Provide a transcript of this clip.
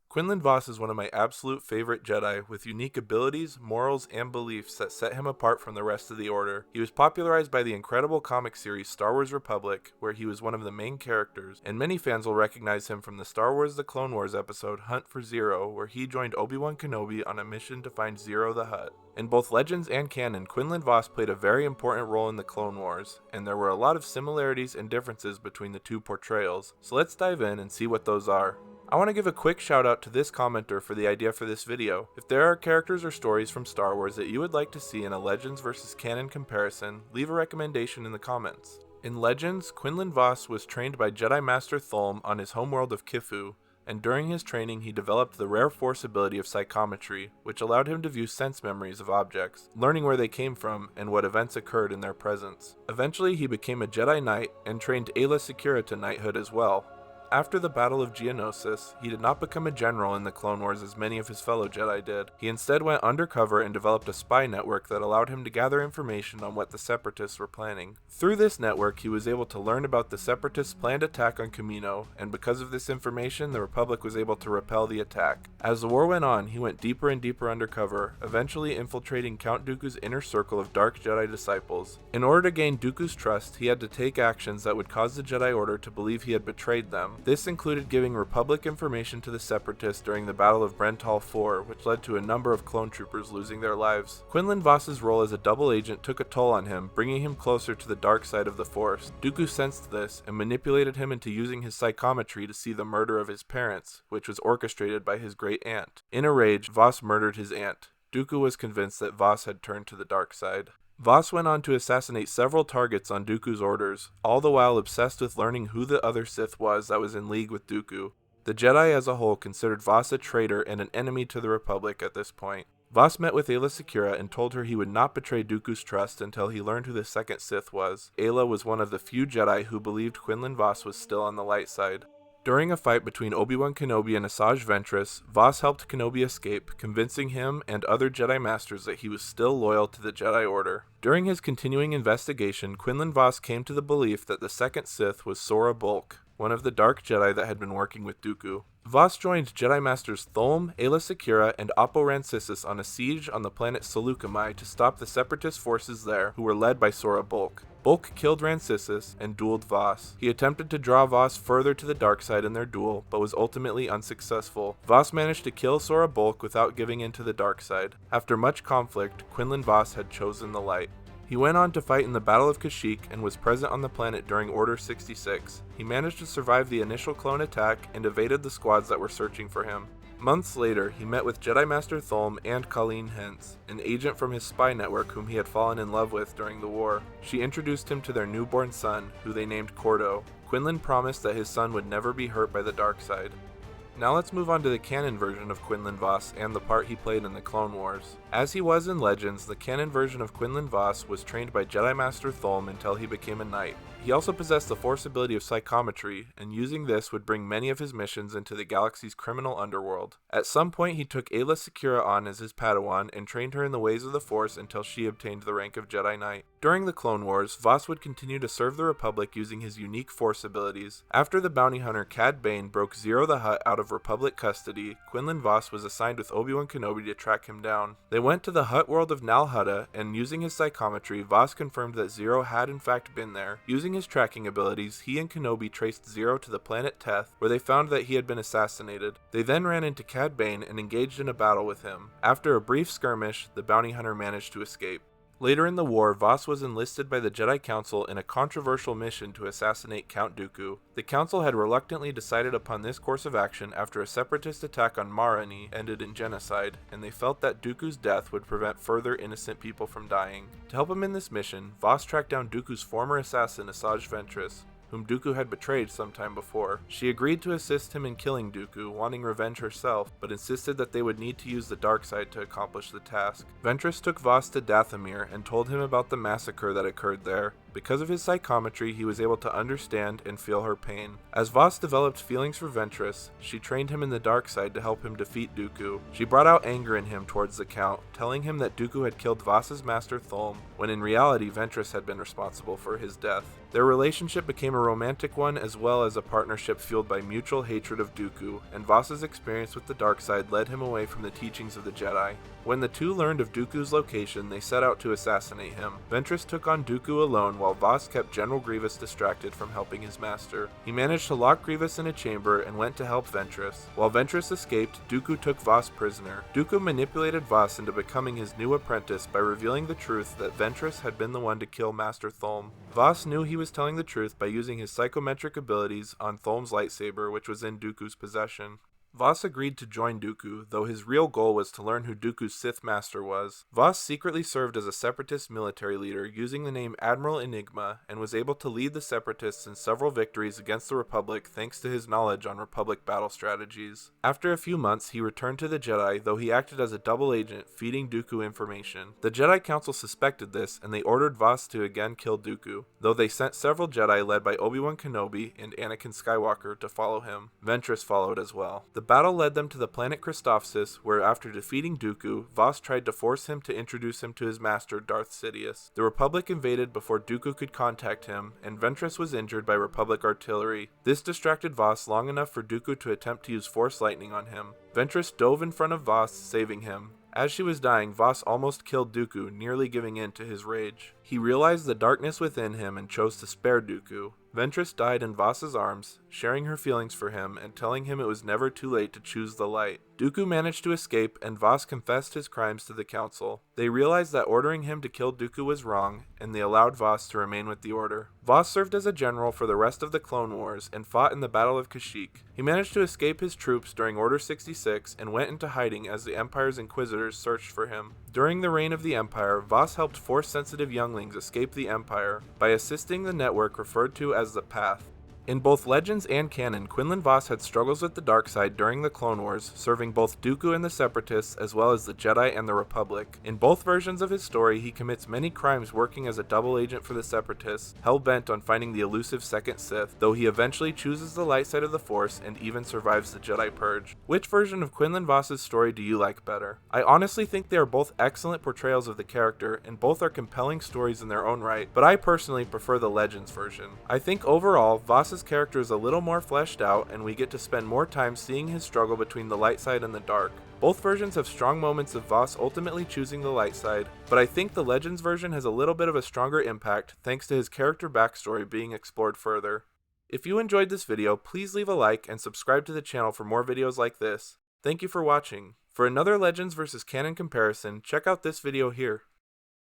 Quinlan Vos is one of my absolute favorite Jedi, with unique abilities, morals, and beliefs that set him apart from the rest of the Order. He was popularized by the incredible comic series Star Wars Republic, where he was one of the main characters, and many fans will recognize him from the Star Wars The Clone Wars episode Hunt for Zero, where he joined Obi-Wan Kenobi on a mission to find Zero the Hutt. In both Legends and Canon, Quinlan Vos played a very important role in the Clone Wars, and there were a lot of similarities and differences between the two portrayals, so let's dive in and see what those are. I want to give a quick shout out to this commenter for the idea for this video. If there are characters or stories from Star Wars that you would like to see in a Legends versus Canon comparison, leave a recommendation in the comments. In Legends, Quinlan Vos was trained by Jedi Master Thulm on his homeworld of Kifu, and during his training he developed the rare Force ability of psychometry, which allowed him to view sense memories of objects, learning where they came from and what events occurred in their presence. Eventually he became a Jedi Knight and trained Aayla Secura to knighthood as well. After the Battle of Geonosis, he did not become a general in the Clone Wars as many of his fellow Jedi did. He instead went undercover and developed a spy network that allowed him to gather information on what the Separatists were planning. Through this network, he was able to learn about the Separatists' planned attack on Kamino, and because of this information, the Republic was able to repel the attack. As the war went on, he went deeper and deeper undercover, eventually infiltrating Count Dooku's inner circle of dark Jedi disciples. In order to gain Dooku's trust, he had to take actions that would cause the Jedi Order to believe he had betrayed them. This included giving Republic information to the Separatists during the Battle of Brental IV, which led to a number of clone troopers losing their lives. Quinlan Vos's role as a double agent took a toll on him, bringing him closer to the dark side of the Force. Dooku sensed this and manipulated him into using his psychometry to see the murder of his parents, which was orchestrated by his great aunt. In a rage, Vos murdered his aunt. Dooku was convinced that Vos had turned to the dark side. Vos went on to assassinate several targets on Dooku's orders, all the while obsessed with learning who the other Sith was that was in league with Dooku. The Jedi as a whole considered Vos a traitor and an enemy to the Republic at this point. Vos met with Aayla Secura and told her he would not betray Dooku's trust until he learned who the second Sith was. Aayla was one of the few Jedi who believed Quinlan Vos was still on the light side. During a fight between Obi-Wan Kenobi and Asajj Ventress, Vos helped Kenobi escape, convincing him and other Jedi Masters that he was still loyal to the Jedi Order. During his continuing investigation, Quinlan Vos came to the belief that the second Sith was Sora Bulk, one of the Dark Jedi that had been working with Dooku. Vos joined Jedi Masters Thulm, Aayla Secura, and Oppo Rancisis on a siege on the planet Seleucami to stop the Separatist forces there, who were led by Sora Bulk. Bulk killed Rancisis and dueled Vos. He attempted to draw Vos further to the dark side in their duel, but was ultimately unsuccessful. Vos managed to kill Sora Bulk without giving in to the dark side. After much conflict, Quinlan Vos had chosen the light. He went on to fight in the Battle of Kashyyyk and was present on the planet during Order 66. He managed to survive the initial clone attack and evaded the squads that were searching for him. Months later, he met with Jedi Master Thulm and Colleen Hence, an agent from his spy network whom he had fallen in love with during the war. She introduced him to their newborn son, who they named Cordo. Quinlan promised that his son would never be hurt by the dark side. Now let's move on to the canon version of Quinlan Vos and the part he played in the Clone Wars. As he was in Legends, the canon version of Quinlan Vos was trained by Jedi Master Thulm until he became a knight. He also possessed the Force ability of psychometry, and using this would bring many of his missions into the galaxy's criminal underworld. At some point he took Aayla Secura on as his Padawan and trained her in the ways of the Force until she obtained the rank of Jedi Knight. During the Clone Wars, Vos would continue to serve the Republic using his unique Force abilities. After the bounty hunter Cad Bane broke Zero the Hutt out of Republic custody, Quinlan Vos was assigned with Obi-Wan Kenobi to track him down. They went to the Hutt world of Nal Hutta, and using his psychometry, Vos confirmed that Zero had in fact been there. Using his tracking abilities, he and Kenobi traced Zero to the planet Teth, where they found that he had been assassinated. They then ran into Cad Bane and engaged in a battle with him. After a brief skirmish, the bounty hunter managed to escape. Later in the war, Vos was enlisted by the Jedi Council in a controversial mission to assassinate Count Dooku. The Council had reluctantly decided upon this course of action after a Separatist attack on Marani ended in genocide, and they felt that Dooku's death would prevent further innocent people from dying. To help him in this mission, Vos tracked down Dooku's former assassin Asajj Ventress, whom Dooku had betrayed some time before. She agreed to assist him in killing Dooku, wanting revenge herself, but insisted that they would need to use the dark side to accomplish the task. Ventress took Vos to Dathomir and told him about the massacre that occurred there. Because of his psychometry, he was able to understand and feel her pain. As Vos developed feelings for Ventress, she trained him in the dark side to help him defeat Dooku. She brought out anger in him towards the Count, telling him that Dooku had killed Vos's master Thulm, when in reality Ventress had been responsible for his death. Their relationship became a romantic one as well as a partnership fueled by mutual hatred of Dooku, and Vos's experience with the dark side led him away from the teachings of the Jedi. When the two learned of Dooku's location, they set out to assassinate him. Ventress took on Dooku alone while Vos kept General Grievous distracted from helping his master. He managed to lock Grievous in a chamber and went to help Ventress. While Ventress escaped, Dooku took Vos prisoner. Dooku manipulated Vos into becoming his new apprentice by revealing the truth that Ventress had been the one to kill Master Thulm. Vos knew he was telling the truth by using his psychometric abilities on Thulm's lightsaber, which was in Dooku's possession. Vos agreed to join Dooku, though his real goal was to learn who Dooku's Sith master was. Vos secretly served as a Separatist military leader using the name Admiral Enigma, and was able to lead the Separatists in several victories against the Republic thanks to his knowledge on Republic battle strategies. After a few months, he returned to the Jedi, though he acted as a double agent, feeding Dooku information. The Jedi Council suspected this, and they ordered Vos to again kill Dooku, though they sent several Jedi led by Obi-Wan Kenobi and Anakin Skywalker to follow him. Ventress followed as well. The battle led them to the planet Christophsis, where after defeating Dooku, Vos tried to force him to introduce him to his master, Darth Sidious. The Republic invaded before Dooku could contact him, and Ventress was injured by Republic artillery. This distracted Vos long enough for Dooku to attempt to use Force Lightning on him. Ventress dove in front of Vos, saving him. As she was dying, Vos almost killed Dooku, nearly giving in to his rage. He realized the darkness within him and chose to spare Dooku. Ventress died in Vos's arms, sharing her feelings for him and telling him it was never too late to choose the light. Dooku managed to escape, and Vos confessed his crimes to the Council. They realized that ordering him to kill Dooku was wrong, and they allowed Vos to remain with the Order. Vos served as a general for the rest of the Clone Wars and fought in the Battle of Kashyyyk. He managed to escape his troops during Order 66 and went into hiding as the Empire's Inquisitors searched for him. During the reign of the Empire, Vos helped Force-sensitive younglings escape the Empire by assisting the network referred to as the Path. In both Legends and Canon, Quinlan Vos had struggles with the dark side during the Clone Wars, serving both Dooku and the Separatists as well as the Jedi and the Republic. In both versions of his story, he commits many crimes working as a double agent for the Separatists, hell-bent on finding the elusive second Sith, though he eventually chooses the light side of the Force and even survives the Jedi Purge. Which version of Quinlan Vos's story do you like better? I honestly think they are both excellent portrayals of the character, and both are compelling stories in their own right, but I personally prefer the Legends version. I think overall, Vos's character is a little more fleshed out, and we get to spend more time seeing his struggle between the light side and the dark. Both versions have strong moments of Vos ultimately choosing the light side, but I think the Legends version has a little bit of a stronger impact thanks to his character backstory being explored further. If you enjoyed this video, please leave a like and subscribe to the channel for more videos like this. Thank you for watching. For another Legends vs. Canon comparison, check out this video here.